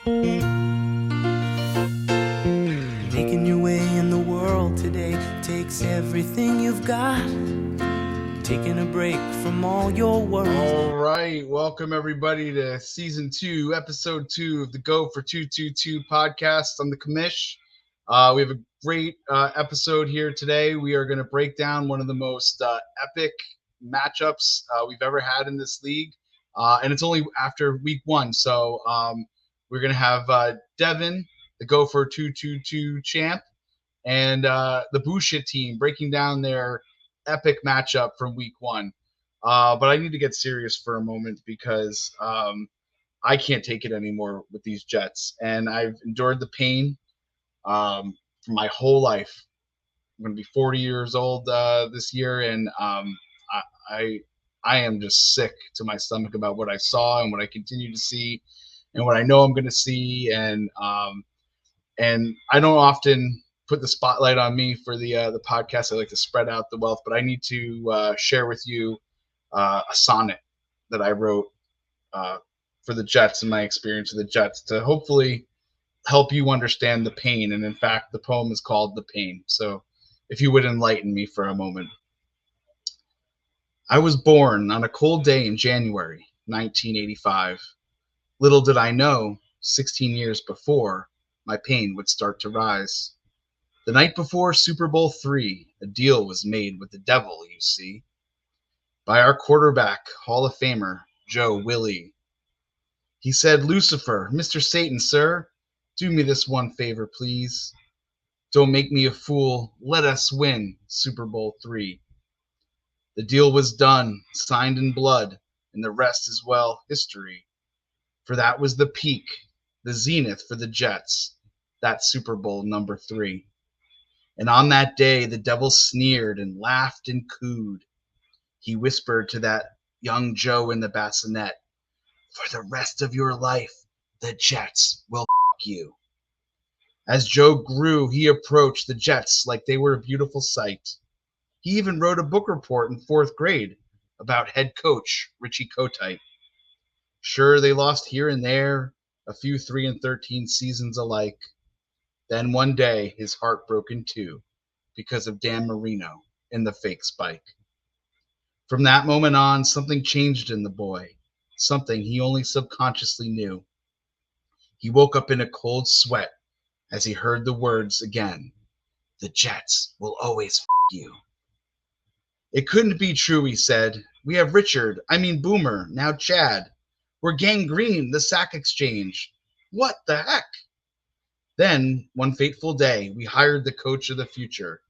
Making your way in the world today takes everything you've got. Taking a break from all your worries. All right, welcome everybody to season 2, episode 2 of the Go for 222 podcast. I'm the commish. We have a great episode here today. We are going to break down one of the most epic matchups we've ever had in this league, and it's only after week 1. So we're going to have Devin, the Go for 222 champ, and the Bullshit team breaking down their epic matchup from week 1. But I need to get serious for a moment because I can't take it anymore with these Jets, and I've endured the pain for my whole life. I'm going to be 40 years old this year, and I am just sick to my stomach about what I saw and what I continue to see, and what I know I'm going to see, and I don't often put the spotlight on me for the podcast. I like to spread out the wealth, but I need to share with you a sonnet that I wrote for the Jets and my experience with the Jets to hopefully help you understand the pain. And in fact, the poem is called The Pain. So if you would enlighten me for a moment. I was born on a cold day in January 1985. Little did I know, 16 years before, my pain would start to rise. The night before Super Bowl III, a deal was made with the devil, you see, by our quarterback, Hall of Famer, Joe Willie. He said, Lucifer, Mr. Satan, sir, do me this one favor, please. Don't make me a fool. Let us win Super Bowl III. The deal was done, signed in blood, and the rest is, well, history. For that was the peak, the zenith for the Jets, that Super Bowl number 3. And on that day, the devil sneered and laughed and cooed. He whispered to that young Joe in the bassinet, for the rest of your life, the Jets will you. As Joe grew, he approached the Jets like they were a beautiful sight. He even wrote a book report in 4th grade about head coach Richie Kotite. Sure, they lost here and there, a few 3-13 seasons alike. Then one day, his heart broke in two because of Dan Marino and the fake spike. From that moment on, something changed in the boy, something he only subconsciously knew. He woke up in a cold sweat as he heard the words again, the Jets will always you. It couldn't be true, he said. We have Boomer, now Chad. We're Gangrene, the sack exchange. What the heck? Then, one fateful day, we hired the coach of the future,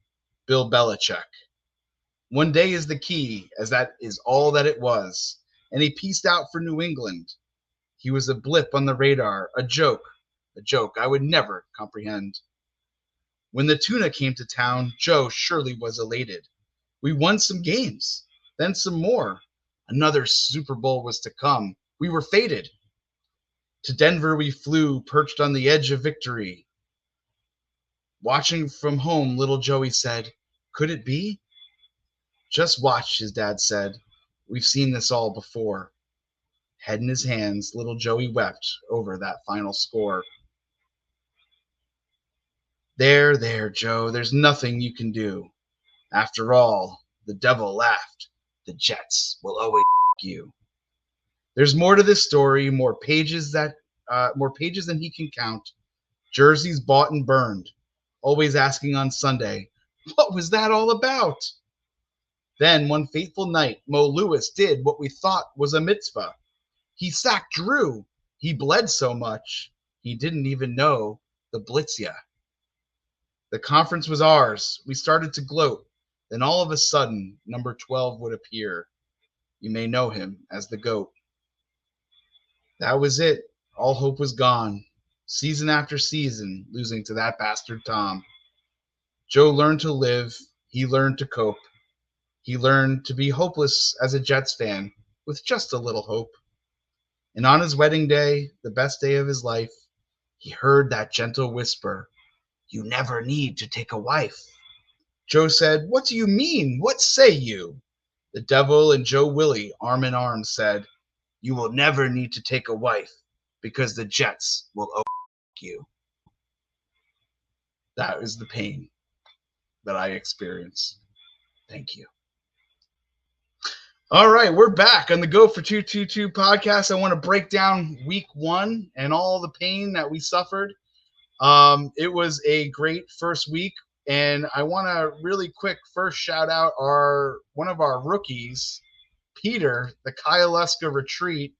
Bill Belichick. One day is the key, as that is all that it was, and he pieced out for New England. He was a blip on the radar, a joke I would never comprehend. When the tuna came to town, Joe surely was elated. We won some games, then some more. Another Super Bowl was to come. We were fated. To Denver we flew, perched on the edge of victory. Watching from home, little Joey said, could it be? Just watch, his dad said. We've seen this all before. Head in his hands, little Joey wept over that final score. There, Joe, there's nothing you can do. After all, the devil laughed. The Jets will always you. There's more to this story, more pages than he can count. Jerseys bought and burned. Always asking on Sunday, what was that all about? Then one fateful night, Mo Lewis did what we thought was a mitzvah. He sacked Drew. He bled so much, he didn't even know the blitzia. The conference was ours. We started to gloat. Then all of a sudden, number 12 would appear. You may know him as the GOAT. That was it. All hope was gone. Season after season, losing to that bastard Tom. Joe learned to live. He learned to cope. He learned to be hopeless as a Jets fan with just a little hope. And on his wedding day, the best day of his life, he heard that gentle whisper, you never need to take a wife. Joe said, what do you mean? What say you? The devil and Joe Willie, arm in arm, said, you will never need to take a wife. because the Jets will you. That is the pain that I experience. Thank you. All right, we're back on the Go for 222 podcast. I want to break down week 1 and all the pain that we suffered. It was a great first week, and I want to really quick first shout out one of our rookies, Peter, the Kaialeska Retreat,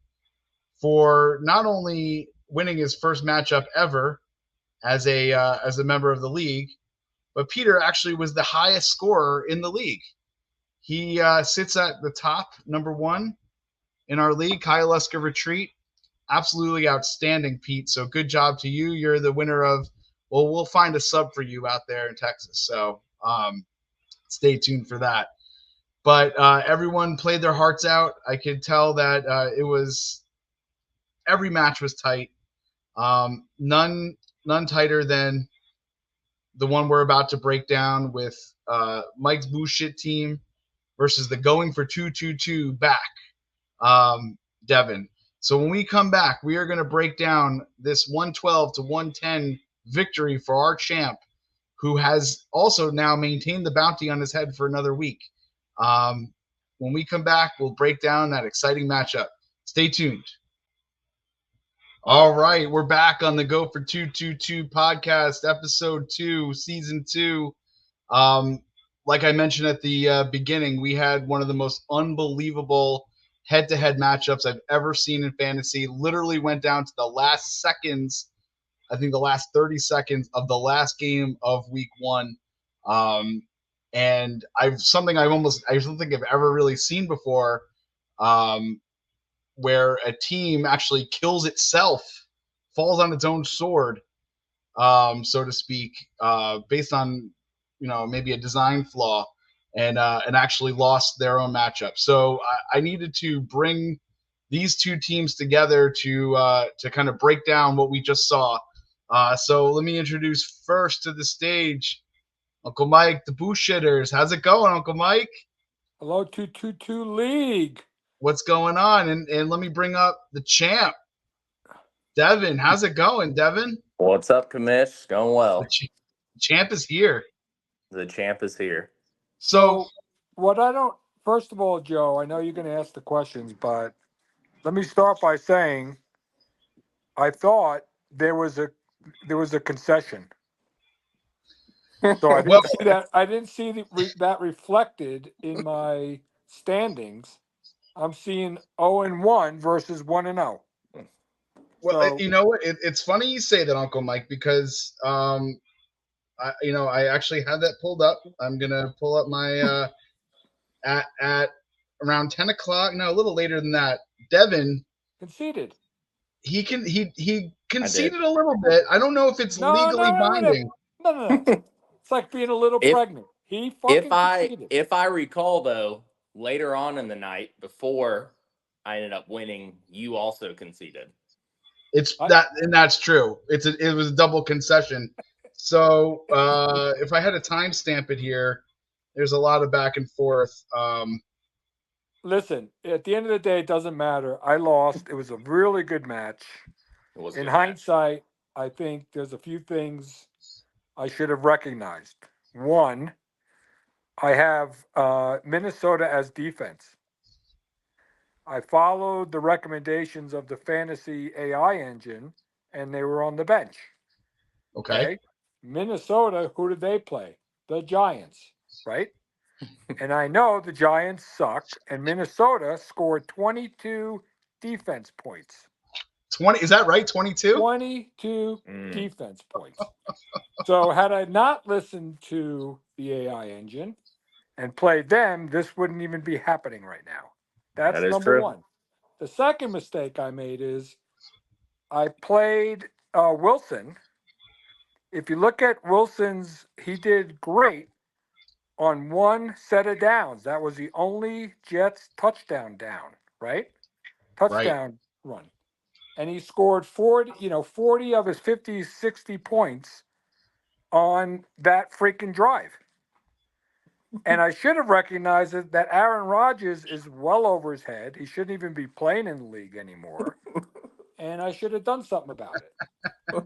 for not only winning his first matchup ever as a member of the league, but Peter actually was the highest scorer in the league. He sits at the top, number 1 in our league, Kaialeska Retreat. Absolutely outstanding, Pete. So good job to you. You're the winner of, well, we'll find a sub for you out there in Texas. So stay tuned for that. But everyone played their hearts out. I could tell that every match was tight. None tighter than the one we're about to break down with Mike's bullshit team versus the Going for 222 back, Devin. So when we come back, we are going to break down this 112 to 110 victory for our champ, who has also now maintained the bounty on his head for another week. When we come back, we'll break down that exciting matchup. Stay tuned. All right, we're back on the Go for 222 podcast, episode 2, season 2. Like I mentioned at the beginning, we had one of the most unbelievable head-to-head matchups I've ever seen in fantasy. Literally went down to the last seconds, I think the last 30 seconds of the last game of week 1. And I don't think I've ever really seen before, where a team actually kills itself, falls on its own sword, so to speak, based on maybe a design flaw, and actually lost their own matchup. So I needed to bring these two teams together to kind of break down what we just saw. So let me introduce first to the stage Uncle Mike, the Bullshitters. How's it going, Uncle Mike? Hello, 222 League. What's going on? And let me bring up the champ, Devin. How's it going, Devin? What's up, Commish? Going well. The champ is here. The champ is here. So first of all, Joe, I know you're going to ask the questions, but let me start by saying I thought there was a concession. So I didn't see that reflected in my standings. I'm seeing 0-1 versus 1-0. Well, so, you know what? It's funny you say that, Uncle Mike, because I actually had that pulled up. I'm gonna pull up my at around 10 o'clock. No, a little later than that. Devin conceded. He conceded a little bit. I don't know if it's legally binding. No. It's like being a little pregnant. He fucking conceded. If I recall, though, later on in the night, before I ended up winning, you also conceded. That's true. It was a double concession. So if I had to timestamp it here, there's a lot of back and forth. Listen, at the end of the day, it doesn't matter. I lost. It was a really good match. In hindsight, I think there's a few things I should have recognized. One, I have Minnesota as defense. I followed the recommendations of the fantasy AI engine, and they were on the bench. Okay. Minnesota, who did they play? The Giants, right? And I know the Giants suck, and Minnesota scored 22 defense points. 20, is that right? 22? 22 defense points. So had I not listened to the AI engine and played them, this wouldn't even be happening right now. That's number one. The second mistake I made is I played Wilson. If you look at Wilson's, he did great on one set of downs. That was the only Jets touchdown down, right? Touchdown run. And he scored 40 of his 50, 60 points on that freaking drive. And I should have recognized that Aaron Rodgers is well over his head. He shouldn't even be playing in the league anymore. and I should have done something about it.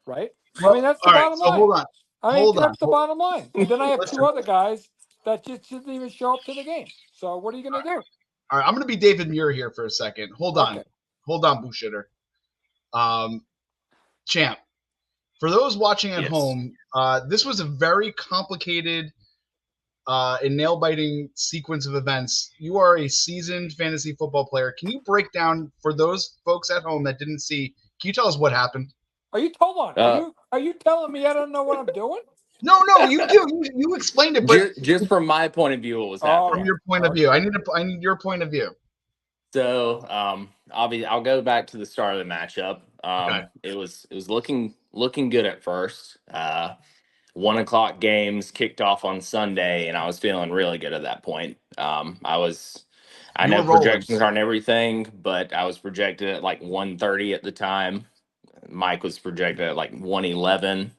Right? Well, I mean, that's the all right, bottom so line. hold on. That's the bottom line. And then I have Listen. two other guys that just didn't even show up to the game. So what are you going to do? All right, I'm going to be David Muir here for a second. Hold on, bullshitter. Champ, for those watching at home, this was a very complicated and nail-biting sequence of events. You are a seasoned fantasy football player. Can you break down for those folks at home that didn't see? Can you tell us what happened? Are you telling me I don't know what I'm doing? No, you do. You explained it, but just from my point of view, what was happening. From your point of view, I need your point of view. So, obviously, I'll go back to the start of the matchup. Okay. It was looking good at first. 1 o'clock games kicked off on Sunday, and I was feeling really good at that point. I know projections aren't everything, but I was projected at like 130 at the time. Mike was projected at like 111.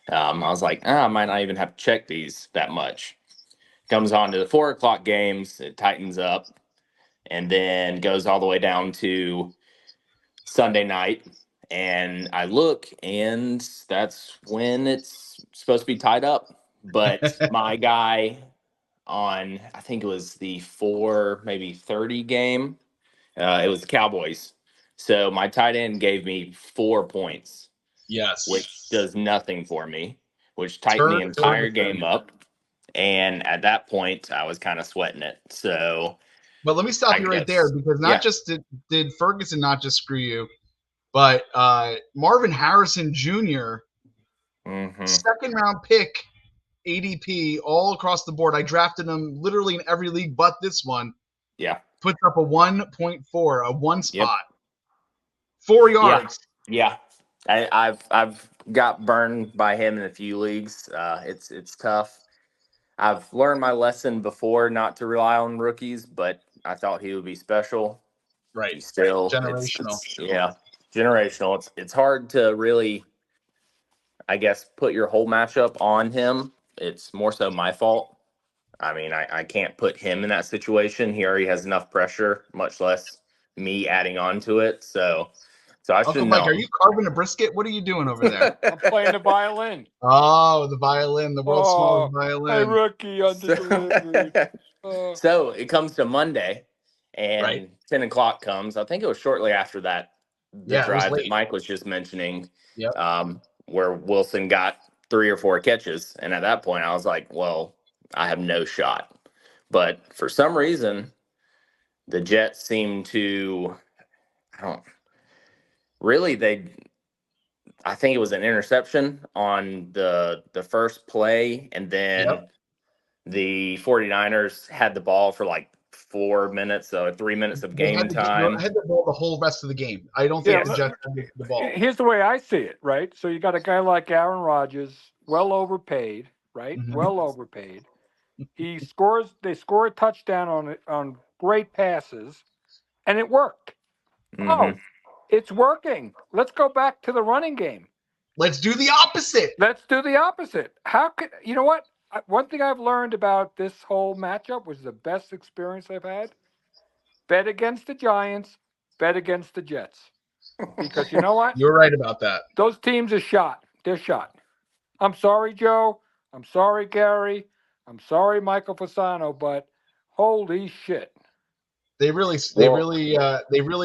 I was like, I might not even have to check these that much. Comes on to the 4 o'clock games, it tightens up, and then goes all the way down to Sunday night. And I look, and that's when it's supposed to be tied up. But my guy on, I think it was the 4:30 game, it was the Cowboys. So my tight end gave me 4 points. Yes. Which does nothing for me, which tightened the entire game up. And at that point, I was kind of sweating it. So, but let me stop you right there, because not just did Ferguson not just screw you, but Marvin Harrison Jr., second round pick, ADP, all across the board. I drafted him literally in every league but this one. Yeah. Puts up a 1.4, a one spot. 4 yards. Yeah. I've got burned by him in a few leagues. It's tough. I've learned my lesson before not to rely on rookies, but I thought he would be special. Right. He's still generational. Generational. It's hard to really, I guess, put your whole matchup on him. It's more so my fault. I mean, I can't put him in that situation. He already has enough pressure, much less me adding on to it. So I should know. Uncle Mike, are you carving a brisket? What are you doing over there? I'm playing the violin. Oh, the violin, the world's smallest violin. Hey, rookie on the delivery. So it comes to Monday, and 10 o'clock comes. I think it was shortly after that, the drive that Mike was just mentioning, where Wilson got 3 or 4 catches. And at that point, I was like, well, I have no shot. But for some reason, the Jets seem to, I think it was an interception on the first play, and then the 49ers had the ball for like 4 minutes, so 3 minutes of game time. I had the ball the whole rest of the game. I don't think the Jets had the ball. Here's the way I see it, right? So you got a guy like Aaron Rodgers, well overpaid, right? Mm-hmm. Well overpaid. They score a touchdown on great passes, and it worked. Mm-hmm. Oh, it's working. Let's go back to the running game. Let's do the opposite. How could you know what? One thing I've learned about this whole matchup was the best experience I've had. Bet against the Giants, bet against the Jets. Because you know what? You're right about that. Those teams are shot. They're shot. I'm sorry, Joe. I'm sorry, Gary. I'm sorry, Michael Fasano, but holy shit. They really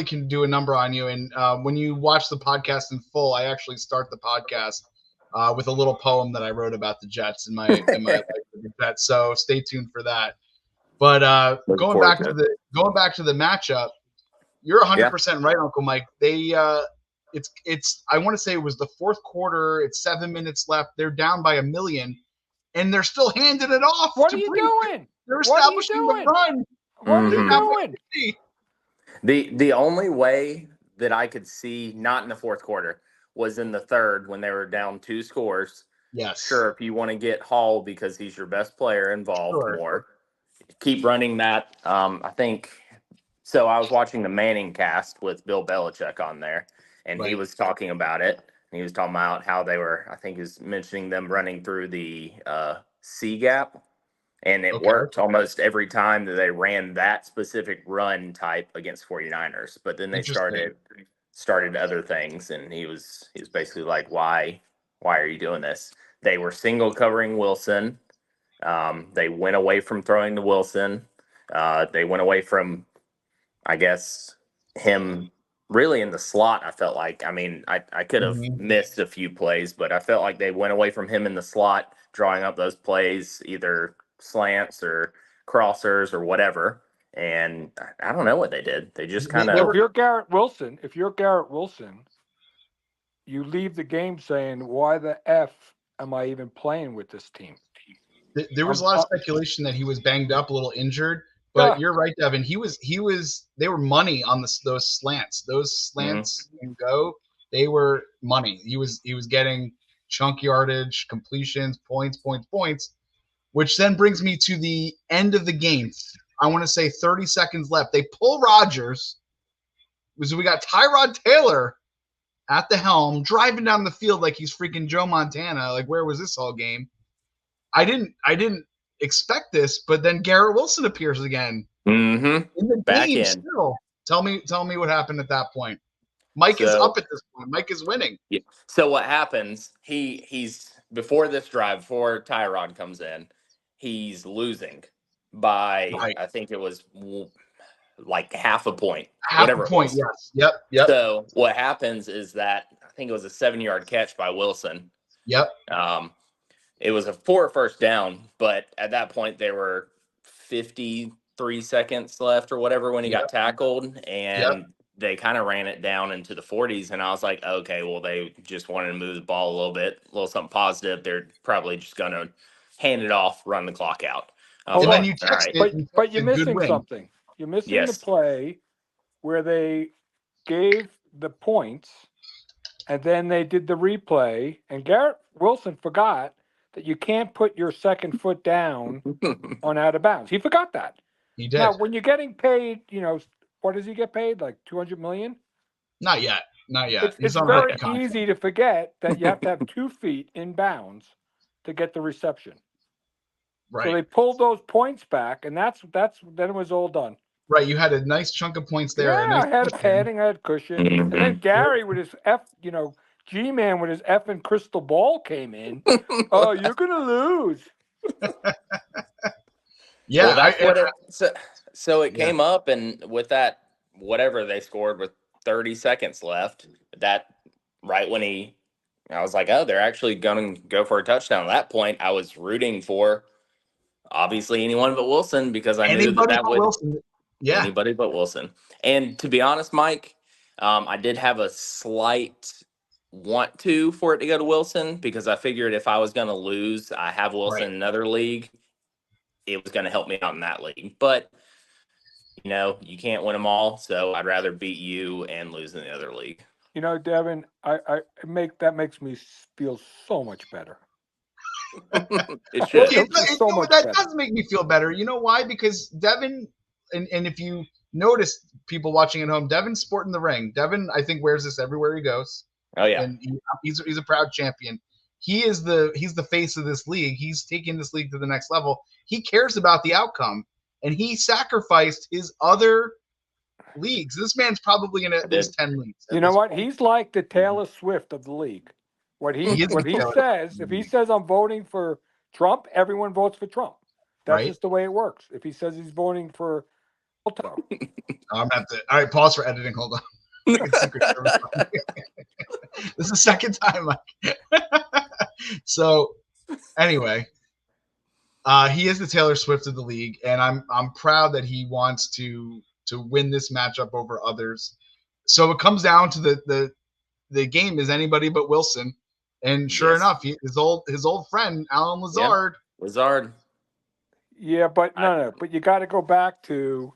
can do a number on you. And when you watch the podcast in full, I actually start the podcast with a little poem that I wrote about the Jets in my life with the Jets. So stay tuned for that. But going back to the matchup, you're 100% right, Uncle Mike. They it's I want to say it was the fourth quarter. It's 7 minutes left. They're down by 1 million, and they're still handing it off. What are you doing? They're establishing the run. What are you doing? The only way that I could see, not in the fourth quarter, was in the third when they were down 2 scores. Yes. Sure, if you want to get Hall because he's your best player involved more, keep running that. I think so. I was watching the Manning cast with Bill Belichick on there, and he was talking about it. And he was talking about how they were, I think he was mentioning them running through the C gap. And it worked almost every time that they ran that specific run type against 49ers. But then they started started other things, and he was basically like, why are you doing this? They were single covering Wilson. They went away from throwing to Wilson. They went away from, I guess, him really in the slot. I felt like, I mean, I could have missed a few plays, but I felt like they went away from him in the slot, drawing up those plays, either slants or crossers or whatever. And I don't know what they did. They just kind of. Well, if you're Garrett Wilson, you leave the game saying, "Why the f am I even playing with this team?" There was a lot of speculation that he was banged up, a little injured. But you're right, Devin. He was. They were money on those slants. Those slants and go. They were money. He was getting chunk yardage, completions, points, which then brings me to the end of the game. I want to say 30 seconds left. They pull Rodgers. So we got Tyrod Taylor at the helm, driving down the field like he's freaking Joe Montana. Like, where was this all game? I didn't expect this, but then Garrett Wilson appears again in the back game. end. Still, tell me what happened at that point. Mike is up at this point. Mike is winning. Yeah. So what happens? He's before this drive, before Tyrod comes in, he's losing by I think it was like half a point. Whatever. Yes. Yep. So what happens is that I think it was a 7-yard catch by Wilson. Yep. It was for a first down, but at that point there were 53 seconds left or whatever when he got tackled, and they kind of ran it down into the 40s. And I was like, okay, well, they just wanted to move the ball a little bit, a little something positive. They're probably just going to hand it off, run the clock out. And then you but you're missing something. You're missing the play where they gave the points, and then they did the replay, and Garrett Wilson forgot that you can't put your second foot down on out of bounds. He forgot that. He did. Now, when you're getting paid, what does he get paid? Like $200 million? Not yet. It's very easy to forget that you have to have 2 feet in bounds to get the reception. Right. So they pulled those points back, and then it was all done. Right. You had a nice chunk of points there. Yeah, I had a padding, I had cushion. And then Gary with his G-Man with his effing crystal ball came in. Oh, you're going to lose. Yeah. Well, so it came up, and with that, whatever they scored with 30 seconds left, that right when I was like, oh, they're actually going to go for a touchdown. At that point, I was rooting for obviously anyone but Wilson, because I knew that would Wilson. Yeah, anybody but Wilson. And to be honest, Mike, I did have a slight want for it to go to Wilson, because I figured if I was going to lose, I have Wilson in another league, it was going to help me out in that league. But you can't win them all, so I'd rather beat you and lose in the other league. Devin, that makes me feel so much better. It should. That does make me feel better. You know why? Because Devin, and if you notice, people watching at home, Devin's sporting the ring. Devin, I think, wears this everywhere he goes. Oh yeah, and he's a proud champion. He's the face of this league. He's taking this league to the next level. He cares about the outcome, and he sacrificed his other leagues. This man's probably in at least 10 leagues. You know what? He's like the Taylor Swift of the league. What he says, if he says I'm voting for Trump, everyone votes for Trump. That's just the way it works. If he says he's voting for I'm gonna have to. All right, pause for editing. Hold on. This is the second time. So, anyway, he is the Taylor Swift of the league, and I'm proud that he wants to win this matchup over others. So it comes down to the game is anybody but Wilson, and sure enough, his old friend Alan Lazard. Yep. Lazard. Yeah, but no. But you got to go back to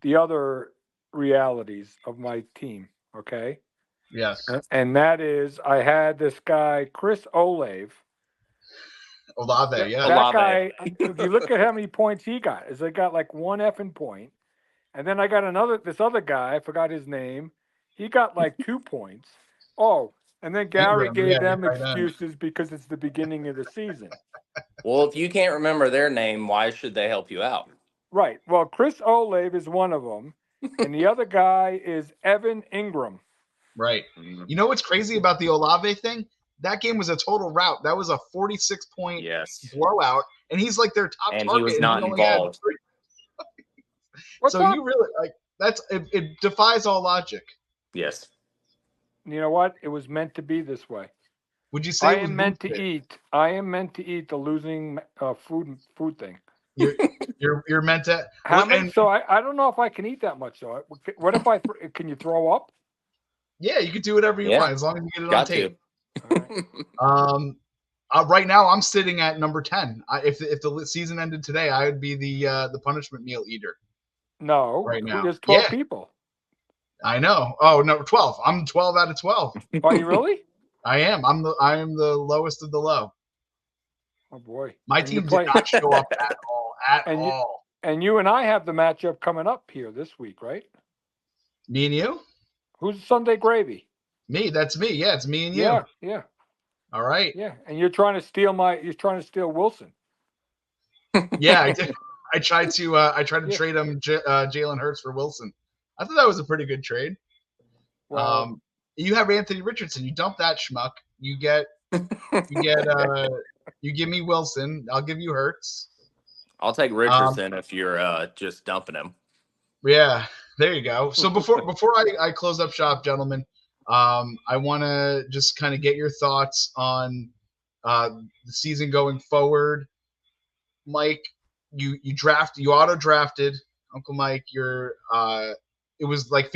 the other realities of my team. Okay. Yes. And that is, I had this guy, Chris Olave. Olave, yeah. That guy, if you look at how many points he got, he got like 1 effing point. And then I got this other guy, I forgot his name. He got like 2 points. Oh, and then Gary gave them excuses because it's the beginning of the season. Well, if you can't remember their name, why should they help you out? Right. Well, Chris Olave is one of them. And the other guy is Evan Ingram. Right. You know what's crazy about the Olave thing? That game was a total rout. That was a 46-point blowout, and he's like their top and target. He was not involved. So you really it defies all logic. Yes. You know what? It was meant to be this way. Would you say I am meant to eat? I am meant to eat the losing food thing. You're meant to. So I don't know if I can eat that much. So what if can you throw up? Yeah, you can do whatever you want as long as you get it on tape. Right. Right now, I'm sitting at number 10. If the season ended today, I would be the punishment meal eater. No, right now there's 12 people. I know. Oh no, 12. I'm 12 out of 12. Are you really? I am. I am the lowest of the low. Oh boy, my team did not show up at all. And you and I have the matchup coming up here this week, right? Me and you? Who's Sunday Gravy? Me. That's me. Yeah, it's me and you. Yeah. All right. Yeah, and you're trying to steal Wilson. Yeah, I did. I tried to trade him Jalen Hurts for Wilson. I thought that was a pretty good trade. Well, you have Anthony Richardson. You dump that schmuck. You give me Wilson. I'll give you Hurts. I'll take Richardson if you're just dumping him. Yeah, there you go. So before I close up shop, gentlemen, I want to just kind of get your thoughts on the season going forward. Mike, you auto drafted Uncle Mike. It was like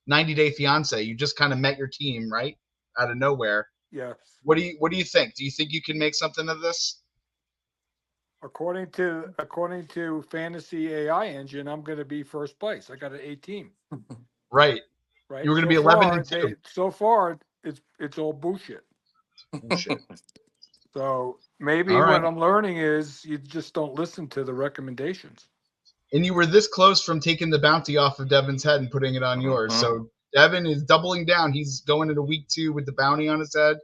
90 Day Fiance. You just kind of met your team right out of nowhere. Yeah. What do you think? Do you think you can make something of this? According to Fantasy AI Engine, I'm going to be first place. I got an 18. Right. You were going to be 11-2. So far, it's all bullshit. So maybe what I'm learning is you just don't listen to the recommendations. And you were this close from taking the bounty off of Devin's head and putting it on yours. So Devin is doubling down. He's going into week 2 with the bounty on his head.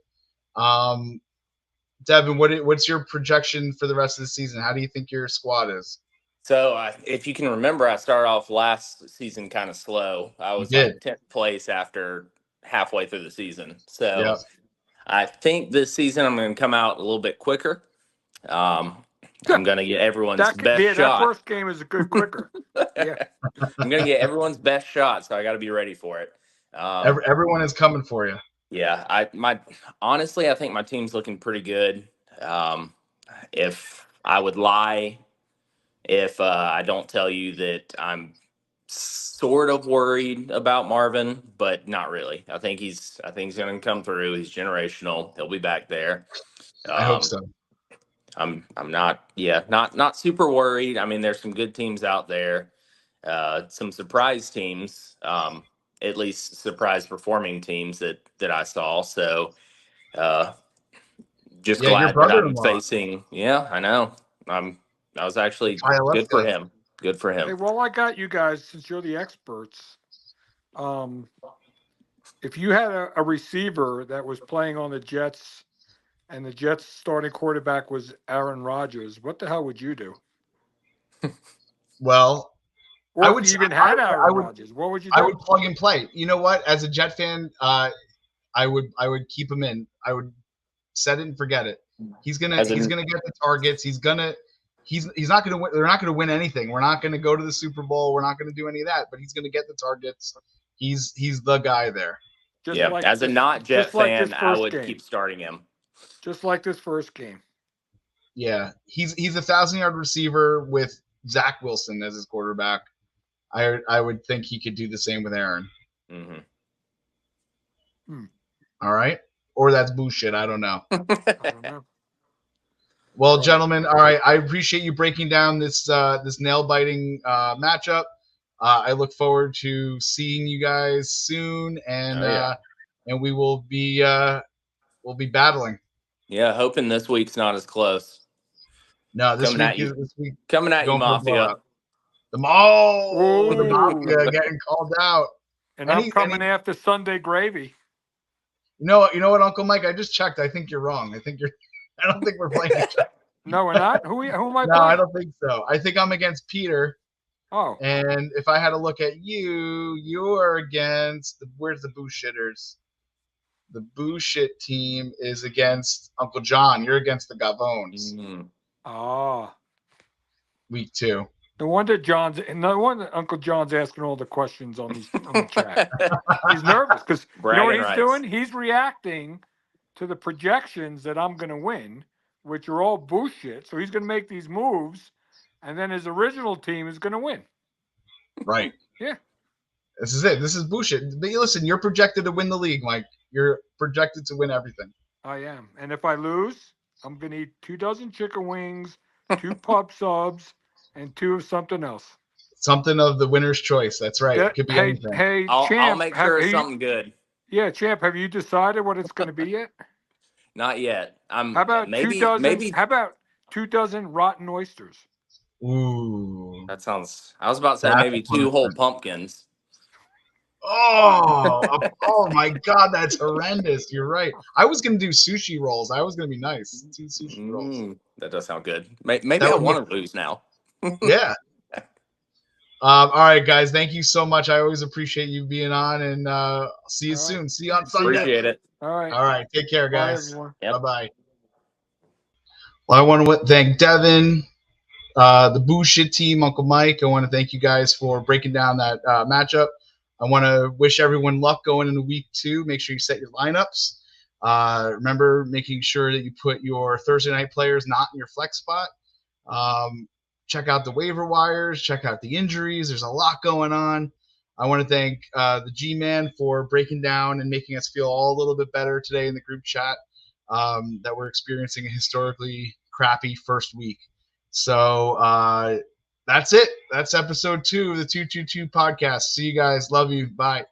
Devin, what's your projection for the rest of the season? How do you think your squad is? So if you can remember, I started off last season kind of slow. I was like 10th place after halfway through the season. So I think this season I'm going to come out a little bit quicker. I'm going to get everyone's best shot. That first game is a good quicker. Yeah. I'm going to get everyone's best shot, so I got to be ready for it. Everyone is coming for you. Yeah, honestly, I think my team's looking pretty good. If I would lie, if I don't tell you that I'm sort of worried about Marvin, but not really. I think he's going to come through. He's generational. He'll be back there. I hope so. I'm not super worried. I mean, there's some good teams out there, some surprise teams. At least surprise performing teams that I saw. So just glad that I'm facing. Yeah, I know. I was actually good for him. Good for him. Hey, well, I got you guys, since you're the experts. If you had a receiver that was playing on the Jets and the Jets starting quarterback was Aaron Rodgers, what the hell would you do? Well, or I would even had Aaron Rodgers. What would you do? I would plug and play. You know what? As a Jet fan, I would keep him in. I would set it and forget it. He's gonna get the targets. He's not gonna win. They're not gonna win anything. We're not gonna go to the Super Bowl. We're not gonna do any of that. But he's gonna get the targets. He's the guy there. As a not Jet fan, I would keep starting him. Just like this first game. Yeah, he's a 1,000-yard receiver with Zach Wilson as his quarterback. I would think he could do the same with Aaron. Mm-hmm. All right, or that's bullshit. I don't know. I don't know. Well, gentlemen, all right. I appreciate you breaking down this nail-biting matchup. I look forward to seeing you guys soon, and we will be battling. Yeah, hoping this week's not as close. No, this week coming at you, Mafia. The Mafia getting called out. And I'm coming after Sunday Gravy. You know what, Uncle Mike? I just checked. I think you're wrong. I don't think we're playing each other. No, we're not. Who am I playing? No, I don't think so. I think I'm against Peter, Oh. And if I had to look at you, you're against where's the bullshitters? The bullshit team is against Uncle John. You're against the Gavones. Oh. Week 2. No wonder Uncle John's asking all the questions on the chat. He's nervous because you know what he's doing? He's reacting to the projections that I'm going to win, which are all bullshit. So he's going to make these moves, and then his original team is going to win. Right. Yeah. This is it. This is bullshit. But listen, you're projected to win the league, Mike. You're projected to win everything. I am. And if I lose, I'm going to eat 2 dozen chicken wings, 2 pub subs, and 2 of something else. Something of the winner's choice. That's right. It could be anything. Hey, I'll Champ, make sure it's something good. Yeah, Champ, have you decided what it's going to be yet? Not yet. How about 2 dozen? How about 2 dozen rotten oysters? Ooh. That sounds. I was about to say maybe 2 whole pumpkins. Oh my God, that's horrendous. You're right. I was going to do sushi rolls. I was going to be nice. 2 sushi rolls. That does sound good. Maybe I want to lose now. Yeah. All right, guys. Thank you so much. I always appreciate you being on, and see you soon. See you on Sunday. Appreciate it. All right. All right. Take care, guys. Bye, Bye-bye. Well, I want to thank Devin, the bullshit team, Uncle Mike. I want to thank you guys for breaking down that matchup. I want to wish everyone luck going into week 2. Make sure you set your lineups. Remember making sure that you put your Thursday night players not in your flex spot. Check out the waiver wires. Check out the injuries. There's a lot going on. I want to thank the G-Man for breaking down and making us feel all a little bit better today in the group chat that we're experiencing a historically crappy first week. So that's it. That's episode 2 of the 222 podcast. See you guys. Love you. Bye.